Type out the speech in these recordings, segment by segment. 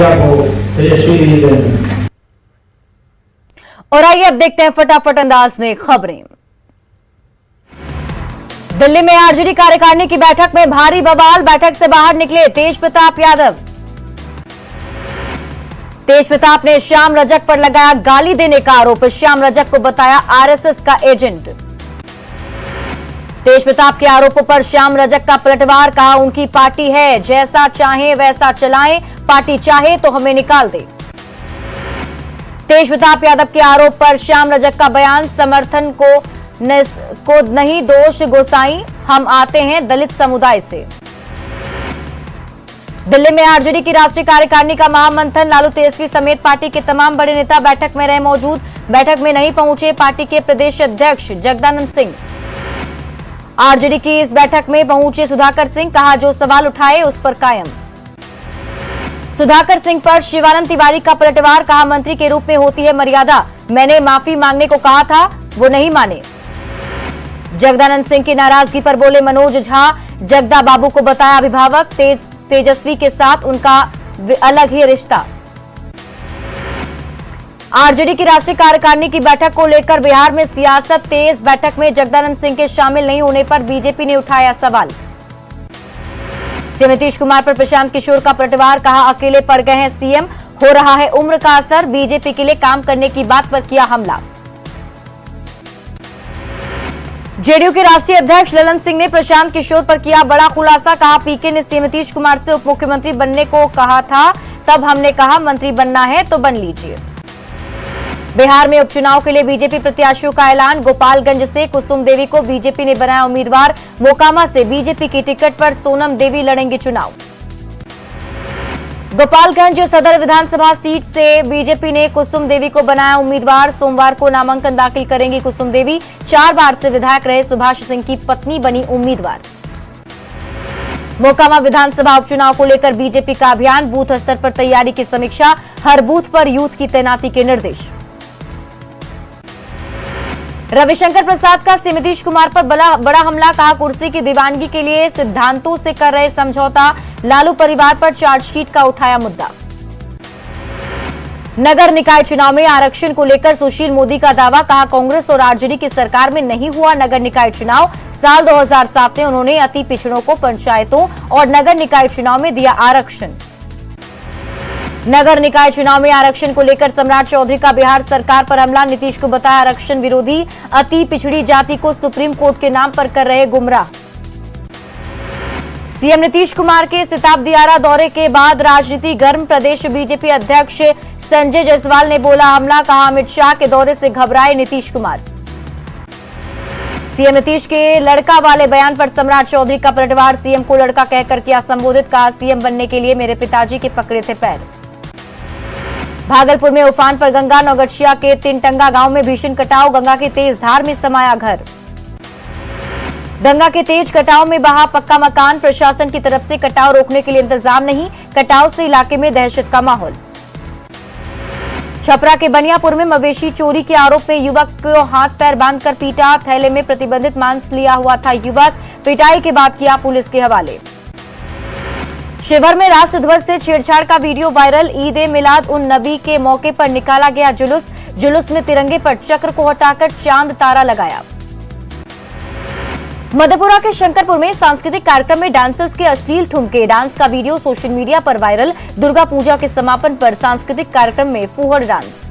India को तेजस्वी दें। और आइए अब देखते हैं फटाफट अंदाज में खबरें। दिल्ली में आरजेडी कार्यकारिणी की बैठक में भारी बवाल, बैठक से बाहर निकले तेज प्रताप यादव। तेज प्रताप ने श्याम रजक पर लगाया गाली देने का आरोप, श्याम रजक को बताया आरएसएस का एजेंट। तेज प्रताप के आरोपों पर श्याम रजक का पलटवार, कहा उनकी पार्टी है, जैसा चाहे वैसा चलाएं, पार्टी चाहे तो हमें निकाल दे। तेज प्रताप यादव के आरोप पर श्याम रजक का बयान, समर्थन को नहीं दोष गोसाई, हम आते हैं दलित समुदाय से। दिल्ली में आरजेडी की राष्ट्रीय कार्यकारिणी का महामंथन, लालू तेजस्वी समेत पार्टी के तमाम बड़े नेता बैठक में रहे मौजूद, बैठक में नहीं पहुंचे पार्टी के प्रदेश अध्यक्ष जगदानंद सिंह। आरजेडी की इस बैठक में पहुंचे सुधाकर सिंह, कहा जो सवाल उठाए उस पर कायम। सुधाकर सिंह पर शिवानंद तिवारी का पलटवार, कहा मंत्री के रूप में होती है मर्यादा, मैंने माफी मांगने को कहा था, वो नहीं माने। जगदानंद सिंह की नाराजगी पर बोले मनोज झा, जगदा बाबू को बताया अभिभावक, तेजस्वी के साथ उनका अलग ही रिश्ता। आरजेडी की राष्ट्रीय कार्यकारिणी की बैठक को लेकर बिहार में सियासत तेज, बैठक में जगदानंद सिंह के शामिल नहीं होने पर बीजेपी ने उठाया सवाल। सीएम नीतीश कुमार पर प्रशांत किशोर का पलटवार, कहा अकेले पड़ गए हैं सीएम, हो रहा है उम्र का असर, बीजेपी के लिए काम करने की बात पर किया हमला। जेडीयू के राष्ट्रीय अध्यक्ष ललन सिंह ने प्रशांत किशोर पर किया बड़ा खुलासा, कहा पीके ने सीएम नीतीश कुमार से उप मुख्यमंत्री बनने को कहा था, तब हमने कहा मंत्री बनना है तो बन लीजिए। बिहार में उपचुनाव के लिए बीजेपी प्रत्याशियों का ऐलान, गोपालगंज से कुसुम देवी को बीजेपी ने बनाया उम्मीदवार, मोकामा से बीजेपी की टिकट पर सोनम देवी लड़ेंगी चुनाव। गोपालगंज सदर विधानसभा सीट से बीजेपी ने कुसुम देवी को बनाया उम्मीदवार, सोमवार को नामांकन दाखिल करेंगी कुसुम देवी, 4 बार से विधायक रहे सुभाष सिंह की पत्नी बनी उम्मीदवार। मोकामा विधानसभा उपचुनाव को लेकर बीजेपी का अभियान, बूथ स्तर पर तैयारी की समीक्षा, हर बूथ पर यूथ की तैनाती के निर्देश। रविशंकर प्रसाद का सीएम नीतीश कुमार पर बड़ा हमला, कहा कुर्सी की दीवानगी के लिए सिद्धांतों से कर रहे समझौता, लालू परिवार पर चार्जशीट का उठाया मुद्दा। नगर निकाय चुनाव में आरक्षण को लेकर सुशील मोदी का दावा, कहा कांग्रेस और आरजेडी की सरकार में नहीं हुआ नगर निकाय चुनाव, साल 2007 में उन्होंने अति पिछड़ों को पंचायतों और नगर निकाय चुनाव में दिया आरक्षण। नगर निकाय चुनाव में आरक्षण को लेकर सम्राट चौधरी का बिहार सरकार पर हमला, नीतीश को बताया आरक्षण विरोधी, अति पिछड़ी जाति को सुप्रीम कोर्ट के नाम पर कर रहे गुमराह। सीएम नीतीश कुमार के सिताब दियारा दौरे के बाद राजनीति गर्म, प्रदेश बीजेपी अध्यक्ष संजय जायसवाल ने बोला हमला, कहा अमित शाह के दौरे से घबराए नीतीश कुमार। सीएम नीतीश के लड़का वाले बयान पर सम्राट चौधरी का पलटवार, सीएम को लड़का कहकर किया संबोधित, कहा सीएम बनने के लिए मेरे पिताजी के पकड़े थे पैर। भागलपुर में उफान पर गंगा, नौगछिया के तिनटंगा गांव में भीषण कटाव, गंगा की तेज धार में समाया घर। गंगा के तेज कटाव में बहा पक्का मकान, प्रशासन की तरफ से कटाव रोकने के लिए इंतजाम नहीं, कटाव से इलाके में दहशत का माहौल। छपरा के बनियापुर में मवेशी चोरी के आरोप में युवक को हाथ पैर बांधकर पीटा, थैले में प्रतिबंधित मांस लिया हुआ था युवक, पिटाई के बाद किया पुलिस के हवाले। शिवहर में राष्ट्रध्वज से छेड़छाड़ का वीडियो वायरल, ईद ए मिलाद उन नबी के मौके पर निकाला गया जुलूस, जुलूस में तिरंगे पर चक्र को हटाकर चांद तारा लगाया। मधेपुरा के शंकरपुर में सांस्कृतिक कार्यक्रम में डांसर्स के अश्लील ठुमके, डांस का वीडियो सोशल मीडिया पर वायरल, दुर्गा पूजा के समापन पर सांस्कृतिक कार्यक्रम में फूहड़ डांस।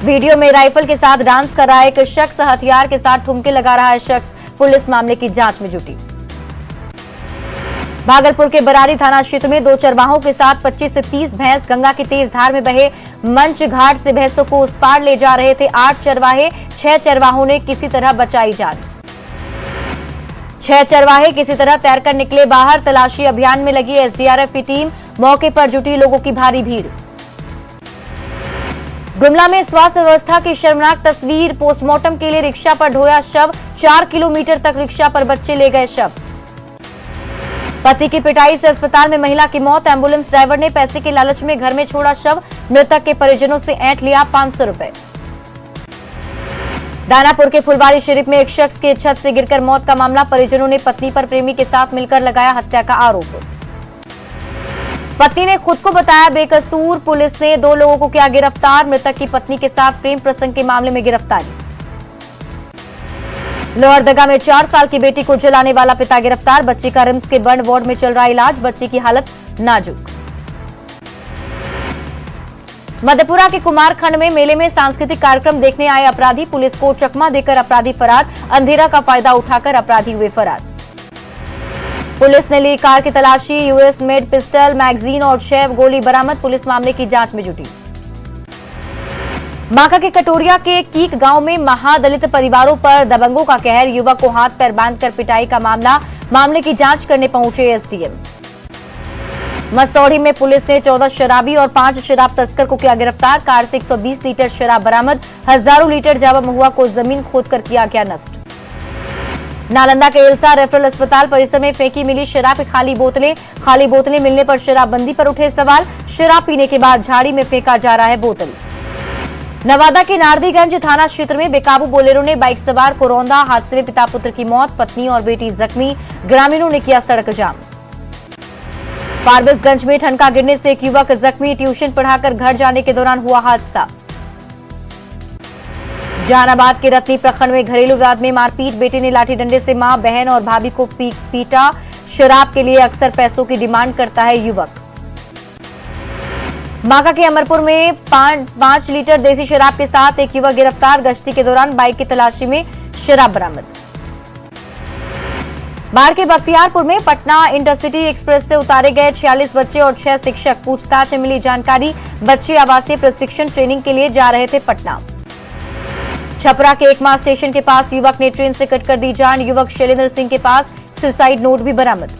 वीडियो में राइफल के साथ डांस कर रहा एक शख्स, हथियार के साथ ठुमके लगा रहा है शख्स, पुलिस मामले की जांच में जुटी। भागलपुर के बरारी थाना क्षेत्र में 2 चरवाहों के साथ 25 से 30 भैंस गंगा की तेज धार में बहे मंच घाट से भैंसों को उस पार ले जा रहे थे 8 चरवाहे, 6 चरवाहों ने किसी तरह बचाई जान। 6 चरवाहे किसी तरह तैरकर निकले बाहर, तलाशी अभियान में लगी एसडीआरएफ की टीम, मौके पर जुटी लोगों की भारी भीड़। गुमला में स्वास्थ्य व्यवस्था की शर्मनाक तस्वीर, पोस्टमार्टम के लिए रिक्शा पर ढोया शव, 4 किलोमीटर तक रिक्शा पर बच्चे ले गए शव। पति की पिटाई से अस्पताल में महिला की मौत, एम्बुलेंस ड्राइवर ने पैसे के लालच में घर में छोड़ा शव, मृतक के परिजनों से ऐंठ लिया 500 रुपए। दानापुर के फुलवारी शरीफ में एक शख्स के छत से गिरकर मौत का मामला, परिजनों ने पत्नी पर प्रेमी के साथ मिलकर लगाया हत्या का आरोप। पत्नी ने खुद को बताया बेकसूर, पुलिस ने 2 लोगों को किया गिरफ्तार। मृतक की पत्नी के साथ प्रेम प्रसंग के मामले में गिरफ्तारी। लोहरदगा में 4 साल की बेटी को जलाने वाला पिता गिरफ्तार। बच्ची का रिम्स के बर्न वार्ड में चल रहा इलाज, बच्ची की हालत नाजुक। मधेपुरा के कुमारखंड में मेले में सांस्कृतिक कार्यक्रम देखने आए अपराधी, पुलिस को चकमा देकर अपराधी फरार। अंधेरा का फायदा उठाकर अपराधी हुए फरार। पुलिस ने ली कार की तलाशी, यूएस मेड पिस्टल, मैगजीन और 6 गोली बरामद। पुलिस मामले की जांच में जुटी। बांका के कटोरिया के कीक गांव में महादलित परिवारों पर दबंगों का कहर, युवक को हाथ पैर बांधकर पिटाई का मामले की जांच करने पहुंचे एसडीएम। मसौढ़ी में पुलिस ने 14 शराबी और 5 शराब तस्कर को किया गिरफ्तार। कार से 120 लीटर शराब बरामद। हजारों लीटर जावा महुआ को जमीन खोदकर किया गया नष्ट। नालंदा के इल्सा रेफरल अस्पताल परिसर में फेंकी मिली शराब की खाली बोतलें मिलने पर शराबबंदी पर उठे सवाल। शराब पीने के बाद झाड़ी में फेंका जा रहा है बोतल। नवादा के नारदीगंज थाना क्षेत्र में बेकाबू बोलेरो ने बाइक सवार को रौंदा। हादसे में पिता पुत्र की मौत, पत्नी और बेटी जख्मी। ग्रामीणों ने किया सड़क जाम। फारबिसगंज में ठनका गिरने से एक युवक जख्मी, ट्यूशन पढ़ाकर घर जाने के दौरान हुआ हादसा। जहानाबाद के रत्नी प्रखंड में घरेलू विवाद में मारपीट, बेटे ने लाठी डंडे से मां, बहन और भाभी को पीटा। शराब के लिए अक्सर पैसों की डिमांड करता है युवक। बांका के अमरपुर में 5 लीटर देसी शराब के साथ एक युवक गिरफ्तार। गश्ती के दौरान बाइक की तलाशी में शराब बरामद। बाढ़ के बख्तियारपुर में पटना इंटरसिटी एक्सप्रेस से उतारे गए 46 बच्चे और 6 शिक्षक। पूछताछ में मिली जानकारी, बच्चे आवासीय प्रशिक्षण ट्रेनिंग के लिए जा रहे थे पटना। छपरा के एकमा स्टेशन के पास युवक ने ट्रेन से कटकर दी जान। युवक शैलेंद्र सिंह के पास सुसाइड नोट भी बरामद।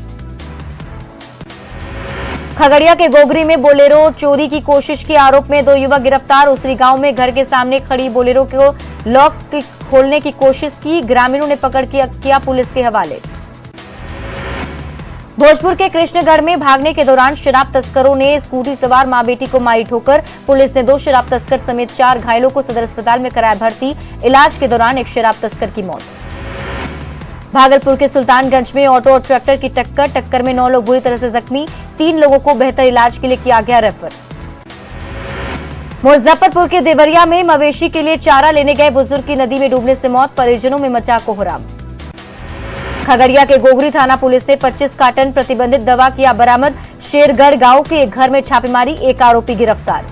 खगड़िया के गोगरी में बोलेरो चोरी की कोशिश के आरोप में 2 युवक गिरफ्तार। उसरी गांव में घर के सामने खड़ी बोलेरो को लॉक खोलने की कोशिश की, ग्रामीणों ने पकड़ किया पुलिस के हवाले। भोजपुर के कृष्णगढ़ में भागने के दौरान शराब तस्करों ने स्कूटी सवार मां बेटी को मारी ठोकर। पुलिस ने 2 शराब तस्कर समेत 4 घायलों को सदर अस्पताल में कराया भर्ती। इलाज के दौरान एक शराब तस्कर की मौत। भागलपुर के सुल्तानगंज में ऑटो और ट्रैक्टर की टक्कर में 9 लोग बुरी तरह से जख्मी। 3 लोगों को बेहतर इलाज के लिए किया गया रेफर। मुजफ्फरपुर के देवरिया में मवेशी के लिए चारा लेने गए बुजुर्ग की नदी में डूबने से मौत, परिजनों में मचा कोहराम। खगड़िया के गोगरी थाना पुलिस ने 25 कार्टन प्रतिबंधित दवा किया बरामद। शेरगढ़ गांव के एक घर में छापेमारी, एक आरोपी गिरफ्तार।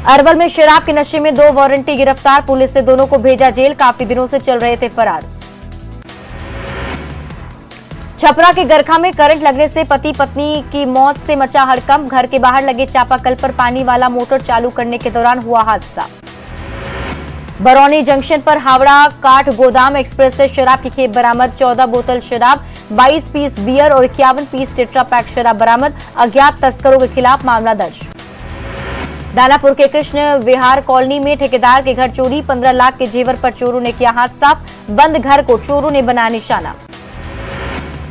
अरवल में शराब के नशे में 2 वारंटी गिरफ्तार। पुलिस ने दोनों को भेजा जेल, काफी दिनों से चल रहे थे फरार। छपरा के गरखा में करंट लगने से पति पत्नी की मौत से मचा हड़कंप। घर के बाहर लगे चापाकल पर पानी वाला मोटर चालू करने के दौरान हुआ हादसा। बरौनी जंक्शन पर हावड़ा काठ गोदाम एक्सप्रेस से शराब की खेप बरामद। 14 बोतल शराब, 22 पीस बियर और 51 पीस टेट्रा पैक शराब बरामद। अज्ञात तस्करों के खिलाफ मामला दर्ज। दानापुर के कृष्ण विहार कॉलोनी में ठेकेदार के घर चोरी, 15 लाख के जेवर पर चोरों ने किया हाथ साफ। बंद घर को चोरों ने बनाया निशाना।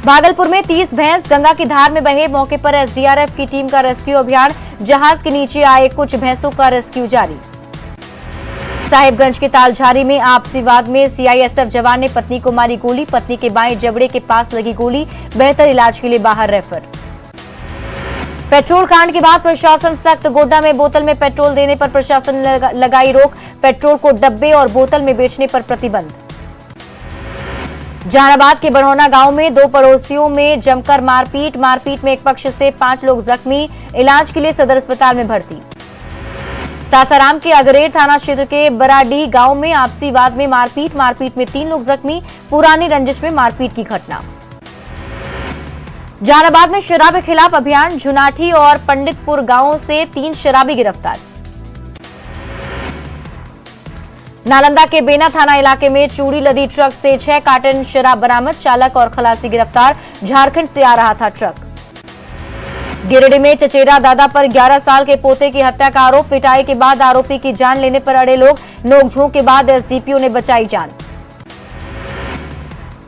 भागलपुर में 30 भैंस गंगा की धार में बहे, मौके पर एसडीआरएफ की टीम का रेस्क्यू अभियान। जहाज के नीचे आए कुछ भैंसों का रेस्क्यू जारी। साहिबगंज के तालझारी में आपसी वाद में सीआईएसएफ जवान ने पत्नी को मारी गोली, पत्नी के बाएं जबड़े के पास लगी गोली, बेहतर इलाज के लिए बाहर रेफर। पेट्रोल कांड के बाद प्रशासन सख्त, गोड्डा में बोतल में पेट्रोल देने पर प्रशासन लगाई रोक, पेट्रोल को डब्बे और बोतल में बेचने पर प्रतिबंध। जहानाबाद के बढ़ौना गांव में 2 पड़ोसियों में जमकर मारपीट में एक पक्ष से 5 लोग जख्मी, इलाज के लिए सदर अस्पताल में भर्ती। सासाराम के अगरेर थाना क्षेत्र के बराडी गांव में आपसी वाद में मारपीट में 3 लोग जख्मी, पुरानी रंजिश में मारपीट की घटना। जहानाबाद में शराब के खिलाफ अभियान, झुनाठी और पंडितपुर गांवों से 3 शराबी गिरफ्तार। नालंदा के बेना थाना इलाके में चूड़ी लदी ट्रक से 6 कार्टन शराब बरामद, चालक और खलासी गिरफ्तार। झारखंड से आ रहा था ट्रक। गिरिडीह में चचेरा दादा पर 11 साल के पोते की हत्या का आरोप, पिटाई के बाद आरोपी की जान लेने पर अड़े लोग, नोकझोंक के बाद एसडीपीओ ने बचाई जान।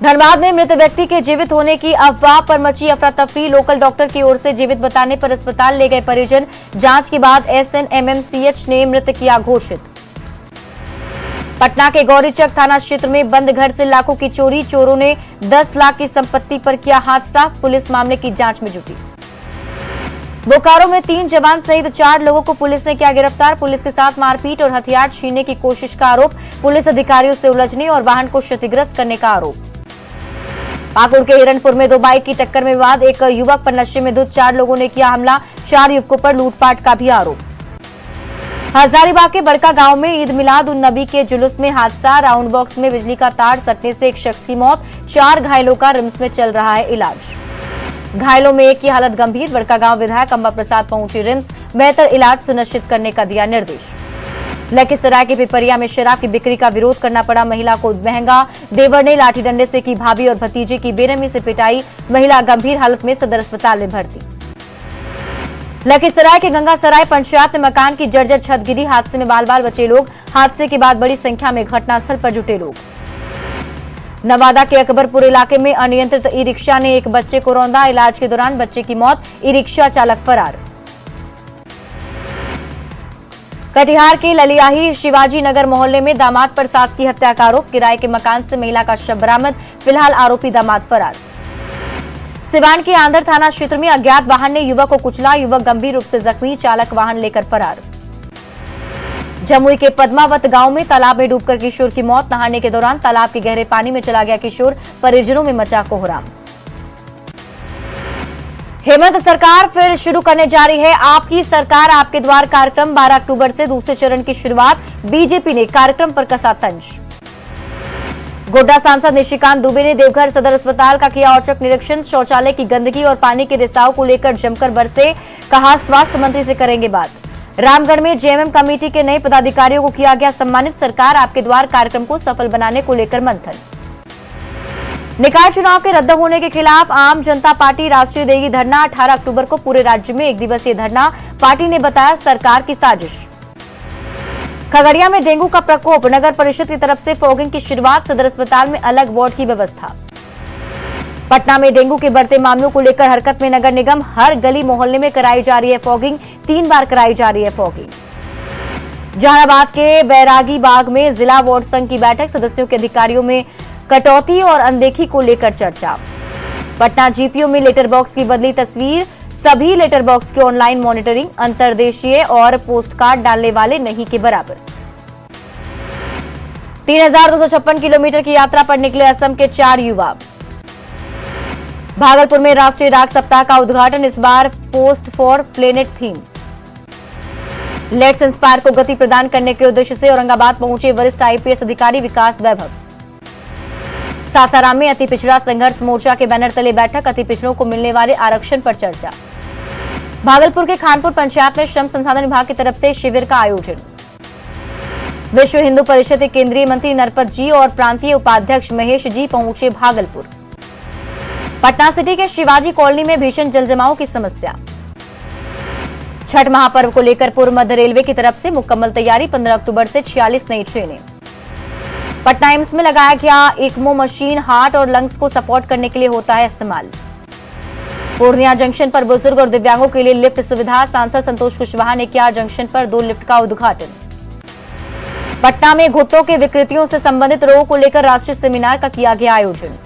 धनबाद में मृत व्यक्ति के जीवित होने की अफवाह पर मची अफरा तफरी, लोकल डॉक्टर की ओर से जीवित बताने पर अस्पताल ले गए परिजन, जांच के बाद एसएनएमएमसीएच ने मृत किया घोषित। पटना के गौरीचक थाना क्षेत्र में बंद घर से लाखों की चोरी, चोरों ने 10 लाख की संपत्ति पर किया हाथ साफ, पुलिस मामले की जांच में जुटी। बोकारो में 3 जवान सहित 4 लोगों को पुलिस ने किया गिरफ्तार। पुलिस के साथ मारपीट और हथियार छीनने की कोशिश का आरोप, पुलिस अधिकारियों से उलझने और वाहन को क्षतिग्रस्त करने का आरोप। पाकुड़ के हिरणपुर में 2 बाइक की टक्कर में विवाद, एक युवक पर नशे में धुत 4 लोगों ने किया हमला, 4 युवकों पर लूटपाट का भी आरोप। हजारीबाग के बड़का गांव में ईद मिलाद उन नबी के जुलूस में हादसा, राउंड बॉक्स में बिजली का तार सटने से एक शख्स की मौत, 4 घायलों का रिम्स में चल रहा है इलाज। घायलों में एक की हालत गंभीर, बड़का गांव विधायक अंबा प्रसाद पहुंची रिम्स, बेहतर इलाज सुनिश्चित करने का दिया निर्देश। लखीसराय के पिपरिया में शराब की बिक्री का विरोध करना पड़ा महिला को महंगा, देवर ने लाठी डंडे से की भाभी और भतीजे की बेरहमी से पिटाई, महिला गंभीर हालत में सदर अस्पताल में भर्ती। लखीसराय के गंगासराय पंचायत में मकान की जर्जर छत गिरी, हादसे में बाल बाल बचे लोग, हादसे के बाद बड़ी संख्या में घटनास्थल पर जुटे लोग। नवादा के अकबरपुर इलाके में अनियंत्रित ई रिक्शा ने एक बच्चे को रौंदा, इलाज के दौरान बच्चे की मौत, ई रिक्शा चालक फरार। कटिहार के ललियाही शिवाजी नगर मोहल्ले में दामाद पर सास की हत्या का आरोप, किराए के मकान से महिला का शव बरामद, फिलहाल आरोपी दामाद फरार। सिवान के आंधर थाना क्षेत्र में अज्ञात वाहन ने युवक को कुचला, युवक गंभीर रूप से जख्मी, चालक वाहन लेकर फरार। जमुई के पद्मावत गांव में तालाब में डूबकर किशोर की मौत, नहाने के दौरान तालाब के गहरे पानी में चला गया किशोर, परिजनों में मचा कोहराम। हेमंत सरकार फिर शुरू करने जा रही है आपकी सरकार आपके द्वार कार्यक्रम, 12 अक्टूबर से दूसरे चरण की शुरुआत, बीजेपी ने कार्यक्रम पर कसा तंज। गोड्डा सांसद निशिकांत दुबे ने देवघर सदर अस्पताल का किया औचक निरीक्षण, शौचालय की गंदगी और पानी के रिसाव को लेकर जमकर बरसे, कहा स्वास्थ्य मंत्री से करेंगे बात। रामगढ़ में जेएमएम कमेटी के नए पदाधिकारियों को किया गया सम्मानित, सरकार आपके द्वार कार्यक्रम को सफल बनाने को लेकर मंथन। निकाय चुनाव के रद्द होने के खिलाफ आम जनता पार्टी राष्ट्रीय देगी धरना, 18 अक्टूबर को पूरे राज्य में 1 दिवसीय धरना, पार्टी ने बताया सरकार की साजिश। खगड़िया में डेंगू का प्रकोप, नगर परिषद की तरफ से फॉगिंग की शुरुआत, सदर अस्पताल में अलग वार्ड की व्यवस्था। पटना में डेंगू के बढ़ते मामलों को लेकर हरकत में नगर निगम, हर गली मोहल्ले में कराई जा रही है फॉगिंग, 3 बार कराई जा रही है फॉगिंग। जहानाबाद के बैरागी बाग में जिला वार्ड संघ की बैठक, सदस्यों के अधिकारियों में कटौती और अनदेखी को लेकर चर्चा। पटना जीपीओ में लेटर बॉक्स की बदली तस्वीर, सभी लेटर बॉक्स की ऑनलाइन मॉनिटरिंग, अंतर्देशीय और पोस्ट कार्ड डालने वाले नहीं के बराबर। 3256 किलोमीटर की यात्रा पर निकले असम के 4 युवा। भागलपुर में राष्ट्रीय डाक सप्ताह का उद्घाटन, इस बार post for planet theme. Let's inspire को गति प्रदान करने के उद्देश्य से औरंगाबाद पहुंचे वरिष्ठ आईपीएस अधिकारी विकास वैभव। सासाराम में अति पिछड़ा संघर्ष मोर्चा के बैनर तले बैठक, अति पिछड़ों को मिलने वाले आरक्षण पर चर्चा। भागलपुर के खानपुर पंचायत में श्रम संसाधन विभाग की तरफ से शिविर का आयोजन। विश्व हिंदू परिषद के केंद्रीय मंत्री नरपत जी और प्रांतीय उपाध्यक्ष महेश जी पहुंचे भागलपुर। पटना सिटी के शिवाजी कॉलोनी में भीषण जलजमाव की समस्या। छठ महापर्व को लेकर पूर्व मध्य रेलवे की तरफ से मुकम्मल तैयारी, 15 अक्टूबर से 46 नई ट्रेनें। पटना एम्स में लगाया गया इक्मो मशीन, हार्ट और लंग्स को सपोर्ट करने के लिए होता है इस्तेमाल। पूर्णिया जंक्शन पर बुजुर्ग और दिव्यांगों के लिए लिफ्ट सुविधा, सांसद संतोष कुशवाहा ने किया जंक्शन पर 2 लिफ्ट का उद्घाटन। पटना में घुट्टों के विकृतियों से संबंधित रोगों को लेकर राष्ट्रीय सेमिनार का किया गया आयोजन।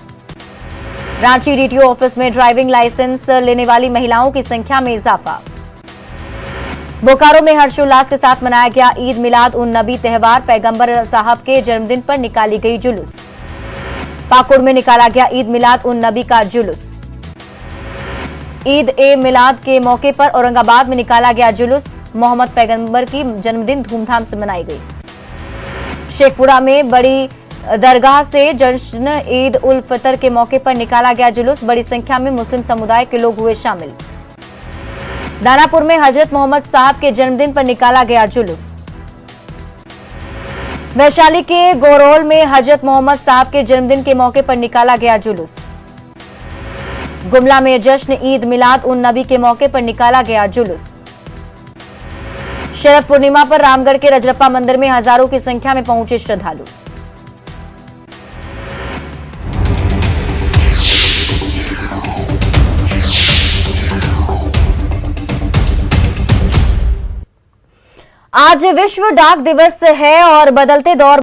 रांची डीटीओ ऑफिस में ड्राइविंग लाइसेंस लेने वाली महिलाओं की संख्या में इजाफा। बोकारो में हर्षोल्लास के साथ मनाया गया ईद मिलाद उन नबी त्यौहार, पैगंबर साहब के जन्मदिन पर निकाली गई जुलूस। पाकुड़ में निकाला गया ईद मिलाद उन नबी का जुलूस। ईद ए मिलाद के मौके पर औरंगाबाद में निकाला गया जुलूस, मोहम्मद पैगंबर की जन्मदिन धूमधाम से मनाई गई। शेखपुरा में बड़ी दरगाह से जश्न ईद उल फितर के मौके पर निकाला गया जुलूस, बड़ी संख्या में मुस्लिम समुदाय के लोग हुए शामिल। दानापुर में हजरत मोहम्मद साहब के जन्मदिन पर निकाला गया जुलूस। वैशाली के गोरोल में हजरत मोहम्मद साहब के जन्मदिन के मौके पर निकाला गया जुलूस। गुमला में जश्न ईद मिलाद उन नबी के मौके पर निकाला गया जुलूस। शरद पूर्णिमा पर रामगढ़ के रजरप्पा मंदिर में हजारों की संख्या में पहुंचे श्रद्धालु। आज विश्व डाक दिवस है और बदलते दौर